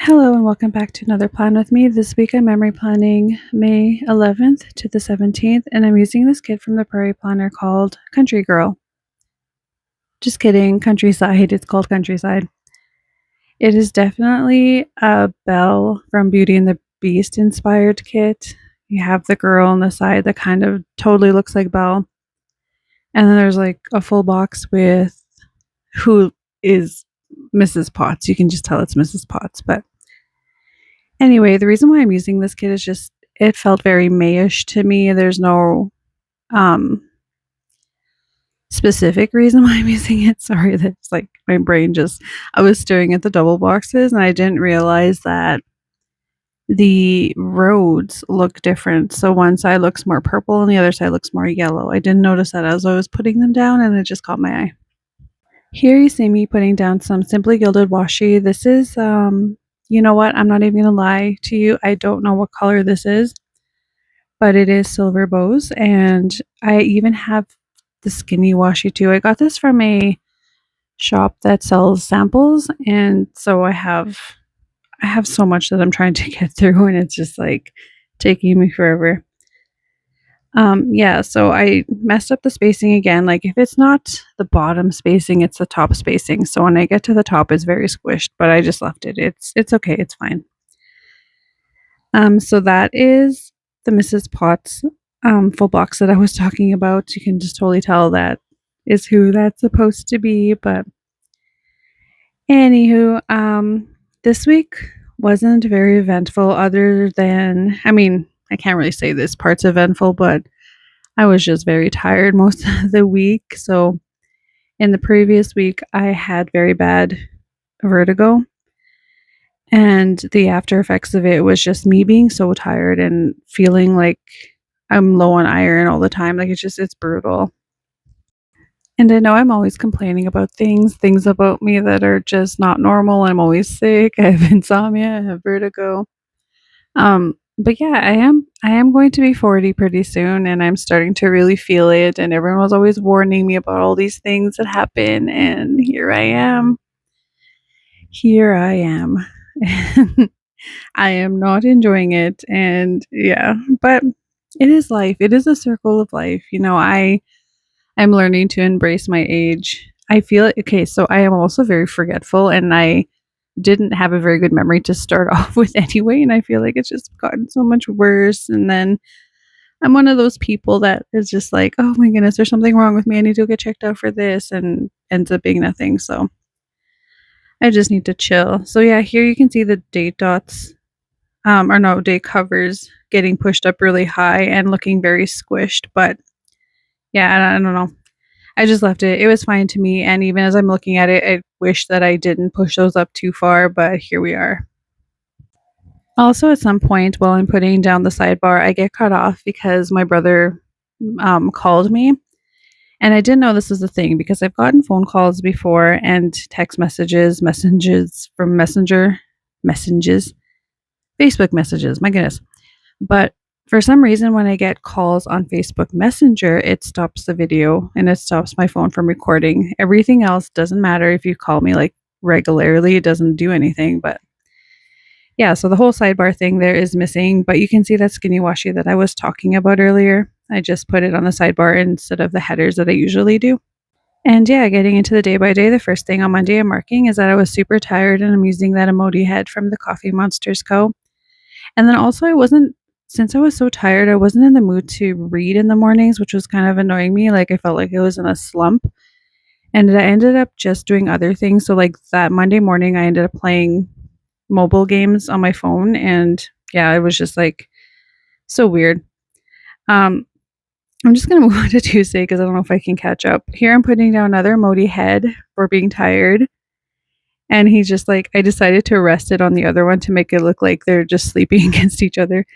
Hello and welcome back to another plan with me. This week I'm memory planning May 11th to the 17th, and I'm using this kit from the Prairie Planner called Country Girl. Just kidding, Countryside. It's called Countryside. It is definitely a Belle from Beauty and the Beast inspired kit. You have the girl on the side that kind of totally looks like Belle, and then there's like a full box with who is Mrs. Potts. You can just tell it's Mrs. Potts, but anyway, the reason why I'm using this kit is just it felt very Mayish to me. There's no um specific reason why I'm using it. Sorry, that's like my brain just I was staring at the double boxes and I didn't realize that the roads look different. So one side looks more purple and the other side looks more yellow. I didn't notice that as I was putting them down and it just caught my eye. Here you see me putting down some Simply Gilded washi. This is you know what? I'm not even gonna lie to you. I don't know what color this is, but it is silver bows, and I even have the skinny washi too. I got this from a shop that sells samples, and so I have so much that I'm trying to get through, and it's just like taking me forever. Yeah, so I messed up the spacing again. Like if it's not the bottom spacing, it's the top spacing. So when I get to the top, it's very squished, but I just left it. It's okay. It's fine. So that is the Mrs. Potts full box that I was talking about. You can just totally tell that is who that's supposed to be. But anywho, this week wasn't very eventful other than I can't really say this part's eventful, but I was just very tired most of the week. So in the previous week I had very bad vertigo, and the after effects of it was just me being so tired and feeling like I'm low on iron all the time. Like it's brutal. And I know I'm always complaining about things about me that are just not normal. I'm always sick. I have insomnia, I have vertigo. But yeah, I am going to be 40 pretty soon and I'm starting to really feel it, and everyone was always warning me about all these things that happen, and here I am. Here I am. I am not enjoying it, and yeah, but it is life. It is a circle of life. I'm learning to embrace my age. I feel okay, so I am also very forgetful, and I didn't have a very good memory to start off with anyway, and I feel like it's just gotten so much worse. And then I'm one of those people that is just like, "Oh my goodness, there's something wrong with me. I need to get checked out for this," and ends up being nothing. So I just need to chill. So yeah, here you can see the date dots, or no, date covers getting pushed up really high and looking very squished. But yeah, I don't know. I just left it. It was fine to me, and even as I'm looking at it, I wish that I didn't push those up too far, but here we are. Also, at some point while I'm putting down the sidebar, I get cut off because my brother called me, and I didn't know this was a thing because I've gotten phone calls before and text messages from messages, Facebook messages. My goodness. But for some reason, when I get calls on Facebook Messenger, it stops the video and it stops my phone from recording. Everything else doesn't matter if you call me like regularly, it doesn't do anything. But yeah, so the whole sidebar thing there is missing, but you can see that skinny washi that I was talking about earlier. I just put it on the sidebar instead of the headers that I usually do. And yeah, getting into the day by day, the first thing on Monday I'm marking is that I was super tired and I'm using that emoji head from the Coffee Monsters Co. And then also since I was so tired, I wasn't in the mood to read in the mornings, which was kind of annoying me. Like I felt like I was in a slump. And I ended up just doing other things. So like that Monday morning I ended up playing mobile games on my phone, and yeah, it was just like so weird. Um I'm just gonna move on to Tuesday because I don't know if I can catch up. Here I'm putting down another emoji head for being tired. And he's just like, I decided to rest it on the other one to make it look like they're just sleeping against each other.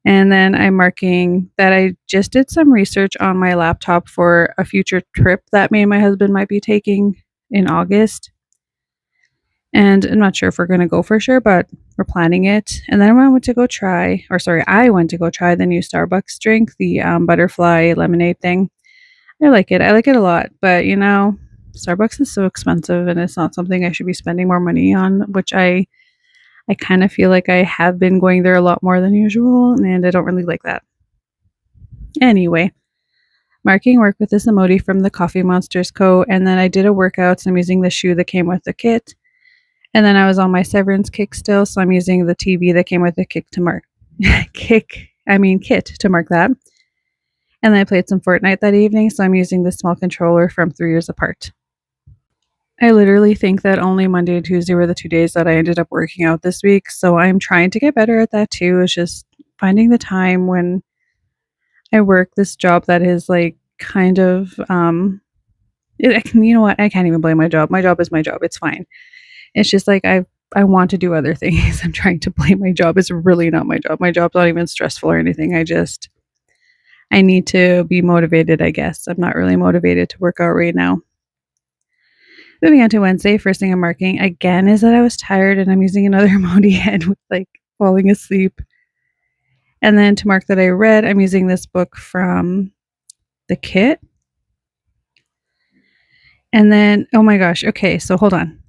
And then I'm marking that I just did some research on my laptop for a future trip that me and my husband might be taking in August. And I'm not sure if we're going to go for sure, but we're planning it. And then I went to go try, or sorry, I went to go try the new Starbucks drink, the butterfly lemonade thing. I like it. I like it a lot. But, Starbucks is so expensive and it's not something I should be spending more money on, which I I kind of feel like I have been going there a lot more than usual, and I don't really like that. Anyway, marking work with this emoji from the Coffee Monsters Co. And then I did a workout, so I'm using the shoe that came with the kit. And then I was on my Severance kick still, so I'm using the TV that came with the kick to mark kit to mark that. And then I played some Fortnite that evening, so I'm using the small controller from 3 Years Apart. I literally think that only Monday and Tuesday were the 2 days that I ended up working out this week, so I'm trying to get better at that too. It's just finding the time when I work this job that is like kind of you know what? I can't even blame my job. My job is my job. It's fine. It's just like I want to do other things. I'm trying to blame my job. It's really not my job. My job's not even stressful or anything. I need to be motivated, I guess. I'm not really motivated to work out right now. Moving on to Wednesday, first thing I'm marking again is that I was tired and I'm using another emoji head with like falling asleep. And then to mark that I read, I'm using this book from the kit. And then, oh my gosh, okay, so hold on.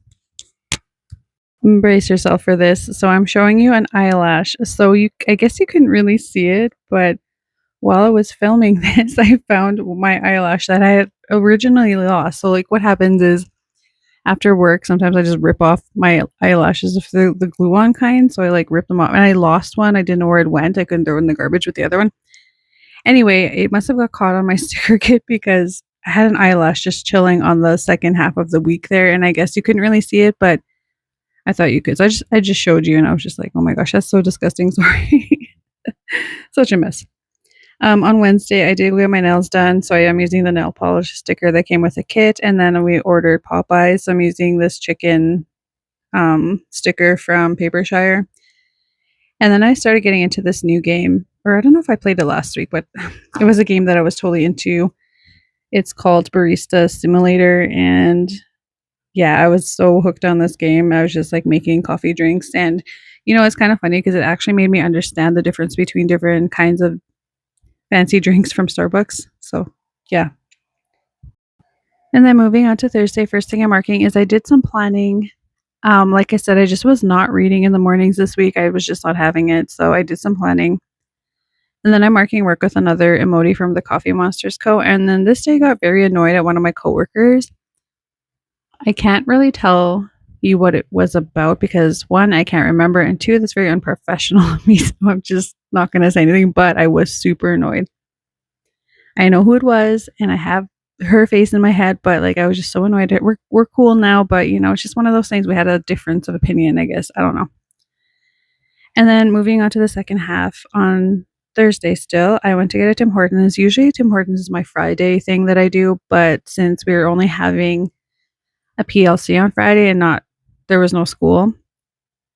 Brace yourself for this. So I'm showing you an eyelash. So I guess you couldn't really see it, but while I was filming this, I found my eyelash that I had originally lost. So like what happens is after work, sometimes I just rip off my eyelashes if they're the glue on kind. So I like rip them off and I lost one. I didn't know where it went. I couldn't throw it in the garbage with the other one. Anyway, it must have got caught on my sticker kit because I had an eyelash just chilling on the second half of the week there. And I guess you couldn't really see it, but I thought you could. So I just showed you and I was just like, oh my gosh, that's so disgusting. Sorry. Such a mess. On Wednesday, I did get my nails done, so I am using the nail polish sticker that came with the kit, and then we ordered Popeyes. So I'm using this chicken sticker from Papershire. And then I started getting into this new game, or I don't know if I played it last week, but it was a game that I was totally into. It's called Barista Simulator, and yeah, I was so hooked on this game. I was just like making coffee drinks, and it's kind of funny because it actually made me understand the difference between different kinds of fancy drinks from Starbucks. So, yeah. And then moving on to Thursday, first thing I'm marking is I did some planning. Like I said, I just was not reading in the mornings this week. I was just not having it. So I did some planning. And then I'm marking work with another emoji from the Coffee Monsters Co. And then this day I got very annoyed at one of my coworkers. I can't really tell you what it was about because one, I can't remember, and two, that's very unprofessional of me. So I'm just not going to say anything, but I was super annoyed. I know who it was and I have her face in my head, but like I was just so annoyed. We're cool now, but it's just one of those things. We had a difference of opinion, I guess. I don't know. And then moving on to the second half on Thursday still, I went to get a Tim Hortons. Usually Tim Hortons is my Friday thing that I do, but since we were only having a PLC on Friday and there was no school,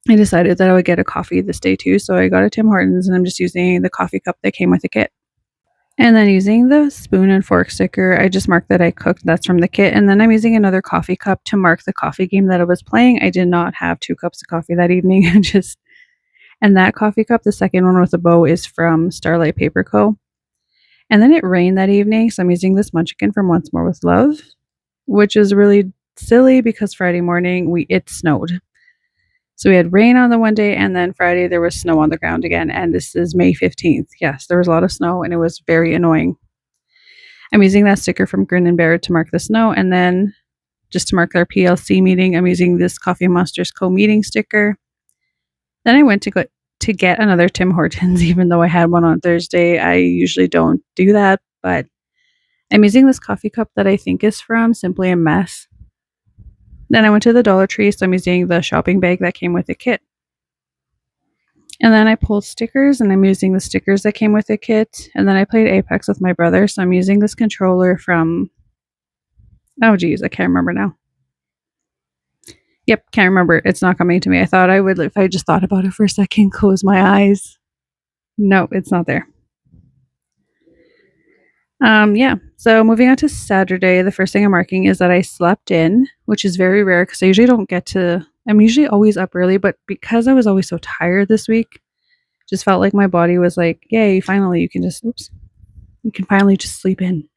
I decided that I would get a coffee this day too. So I got a Tim Hortons and I'm just using the coffee cup that came with the kit. And then using the spoon and fork sticker, I just marked that I cooked. That's from the kit. And then I'm using another coffee cup to mark the coffee game that I was playing. I did not have 2 cups of coffee that evening. And that coffee cup, the second one with the bow, is from Starlight Paper Co. And then it rained that evening, so I'm using this Munchkin from Once More with Love, which is really silly because Friday morning it snowed. So we had rain on the one day, and then Friday there was snow on the ground again. And this is May 15th. Yes, there was a lot of snow, and it was very annoying. I'm using that sticker from Grin and Bear to mark the snow, and then just to mark our PLC meeting, I'm using this Coffee Monsters Co-meeting sticker. Then I went to get another Tim Hortons, even though I had one on Thursday. I usually don't do that, but I'm using this coffee cup that I think is from Simply a Mess. Then I went to the Dollar Tree, so I'm using the shopping bag that came with the kit. And then I pulled stickers, and I'm using the stickers that came with the kit. And then I played Apex with my brother, so I'm using this controller from, oh geez, I can't remember now. Yep, can't remember. It's not coming to me. I thought I would, if I just thought about it for a second, close my eyes. No, it's not there. Yeah. So moving on to Saturday, the first thing I'm marking is that I slept in, which is very rare because I usually don't get to. I'm usually always up early, but because I was always so tired this week, just felt like my body was like, "Yay! Finally, you can finally just sleep in."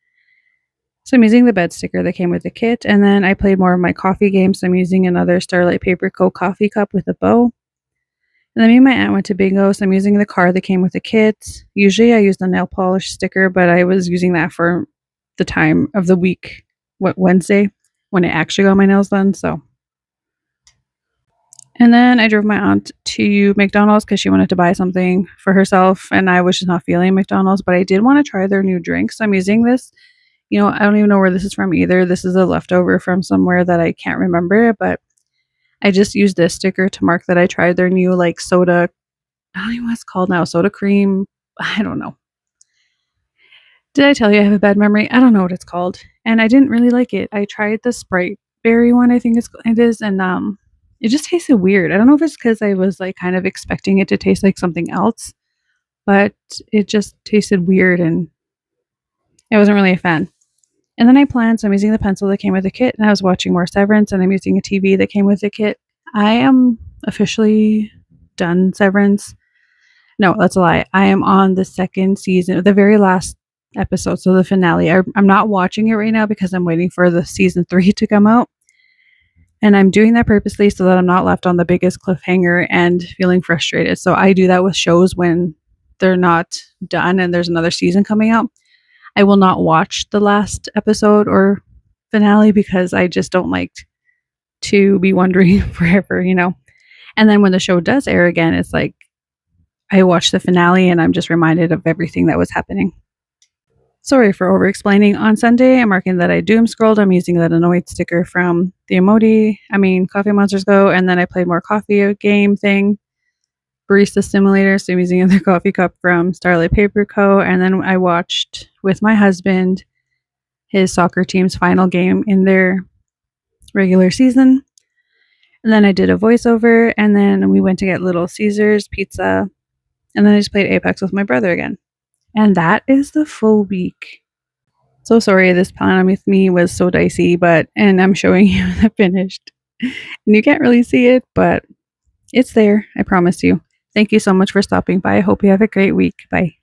So I'm using the bed sticker that came with the kit, and then I played more of my coffee game. So I'm using another Starlight Paper Co. coffee cup with a bow. And then me and my aunt went to bingo, so I'm using the card that came with the kit. Usually I use the nail polish sticker, but I was using that for the time of the week, what Wednesday, when I actually got my nails done. So, and then I drove my aunt to McDonald's because she wanted to buy something for herself, and I was just not feeling McDonald's, but I did want to try their new drink. So I'm using this. I don't even know where this is from either. This is a leftover from somewhere that I can't remember, but I just used this sticker to mark that I tried their new like soda. I don't even know what it's called now. Soda cream. I don't know. Did I tell you I have a bad memory? I don't know what it's called, and I didn't really like it. I tried the Sprite berry one. I think it is, and it just tasted weird. I don't know if it's because I was like kind of expecting it to taste like something else, but it just tasted weird, and I wasn't really a fan. And then I planned, so I'm using the pencil that came with the kit, and I was watching more Severance, and I'm using a TV that came with the kit. I am officially done Severance. No, that's a lie. I am on the second season, the very last episode, so the finale. I'm not watching it right now because I'm waiting for the season 3 to come out. And I'm doing that purposely so that I'm not left on the biggest cliffhanger and feeling frustrated. So I do that with shows when they're not done and there's another season coming out. I will not watch the last episode or finale because I just don't like to be wondering forever. And then when the show does air again, it's like I watch the finale and I'm just reminded of everything that was happening. Sorry for over explaining. On Sunday, I'm marking that I doom scrolled. I'm using that annoyed sticker from the Coffee Monsters Go, and then I played more coffee game thing, Barista Simulator. So I'm using the coffee cup from Starlight Paper Co. And then I watched with my husband his soccer team's final game in their regular season. And then I did a voiceover, and then we went to get Little Caesars pizza, and then I just played Apex with my brother again. And that is the full week. So sorry, this plan with me was so dicey, and I'm showing you the finished. And you can't really see it, but it's there. I promise you. Thank you so much for stopping by. I hope you have a great week. Bye.